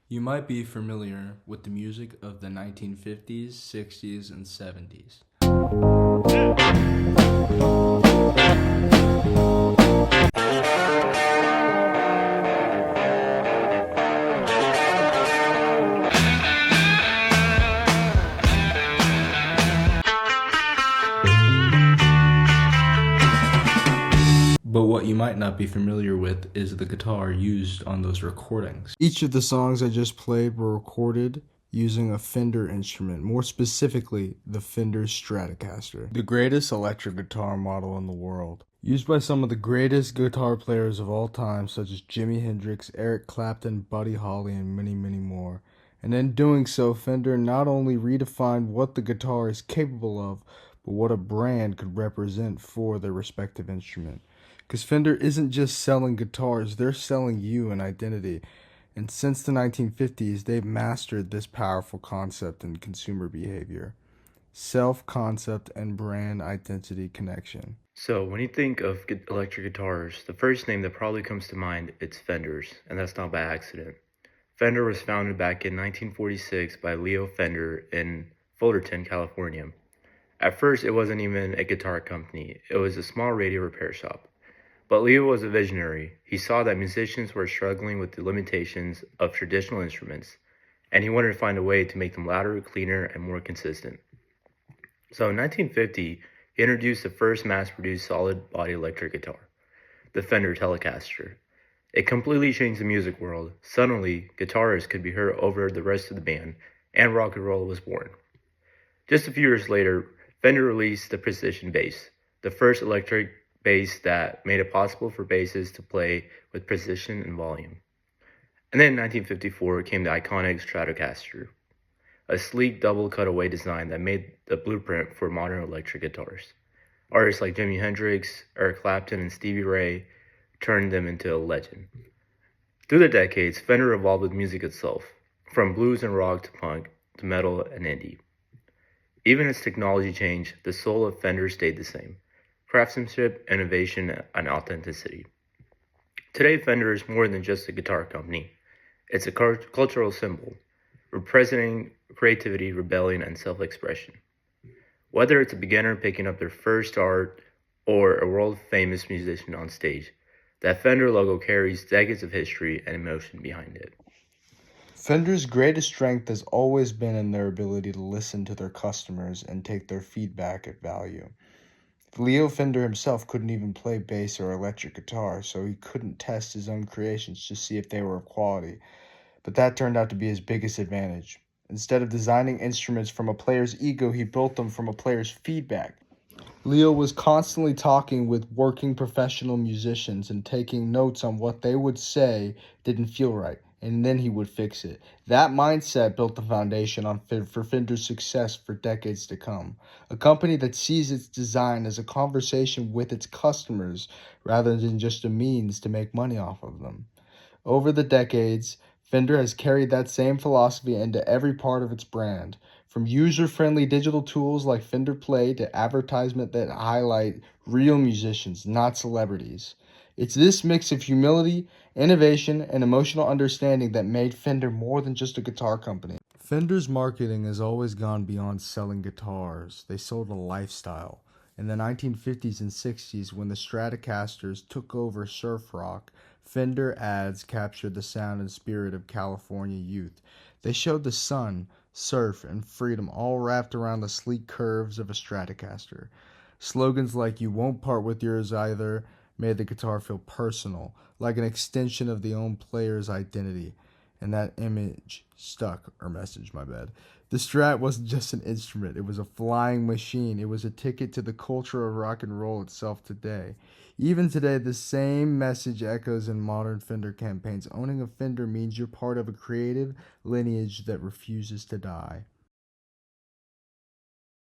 You might be familiar with the music of the 1950s, 60s, and 70s. But what you might not be familiar with is the guitar used on those recordings. Each of the songs I just played were recorded using a Fender instrument, more specifically, the Fender Stratocaster, the greatest electric guitar model in the world. Used by some of the greatest guitar players of all time, such as Jimi Hendrix, Eric Clapton, Buddy Holly, and many, many more. And in doing so, Fender not only redefined what the guitar is capable of, but what a brand could represent for their respective instrument. Because Fender isn't just selling guitars, they're selling you an identity. And since the 1950s, they've mastered this powerful concept in consumer behavior: self-concept and brand identity connection. So, when you think of electric guitars, the first name that probably comes to mind is Fender's, and that's not by accident. Fender was founded back in 1946 by Leo Fender in Fullerton, California. At first, it wasn't even a guitar company, it was a small radio repair shop. But Leo was a visionary. He saw that musicians were struggling with the limitations of traditional instruments, and he wanted to find a way to make them louder, cleaner, and more consistent. So in 1950, he introduced the first mass-produced solid-body electric guitar, the Fender Telecaster. It completely changed the music world. Suddenly, guitarists could be heard over the rest of the band, and rock and roll was born. Just a few years later, Fender released the Precision Bass, the first electric bass that made it possible for basses to play with precision and volume. And then in 1954 came the iconic Stratocaster, a sleek double cutaway design that made the blueprint for modern electric guitars. Artists like Jimi Hendrix, Eric Clapton, and Stevie Ray turned them into a legend. Through the decades, Fender evolved with music itself, from blues and rock to punk to metal and indie. Even as technology changed, the soul of Fender stayed the same: craftsmanship, innovation, and authenticity. Today, Fender is more than just a guitar company. It's a cultural symbol, representing creativity, rebellion, and self-expression. Whether it's a beginner picking up their first art or a world-famous musician on stage, that Fender logo carries decades of history and emotion behind it. Fender's greatest strength has always been in their ability to listen to their customers and take their feedback at value. Leo Fender himself couldn't even play bass or electric guitar, so he couldn't test his own creations to see if they were of quality. But that turned out to be his biggest advantage. Instead of designing instruments from a player's ego, he built them from a player's feedback. Leo was constantly talking with working professional musicians and taking notes on what they would say didn't feel right, and then he would fix it. That mindset built the foundation for Fender's success for decades to come. A company that sees its design as a conversation with its customers rather than just a means to make money off of them. Over the decades, Fender has carried that same philosophy into every part of its brand, from user-friendly digital tools like Fender Play to advertisement that highlight real musicians, not celebrities. It's this mix of humility, innovation, and emotional understanding that made Fender more than just a guitar company. Fender's marketing has always gone beyond selling guitars. They sold a lifestyle. In the 1950s and 60s, when the Stratocasters took over surf rock, Fender ads captured the sound and spirit of California youth. They showed the sun, surf, and freedom all wrapped around the sleek curves of a Stratocaster. Slogans like "You won't part with yours either" made the guitar feel personal, like an extension of the own player's identity. And that image stuck, or message, my bad. The Strat wasn't just an instrument, it was a flying machine. It was a ticket to the culture of rock and roll itself today. Even today, the same message echoes in modern Fender campaigns. Owning a Fender means you're part of a creative lineage that refuses to die.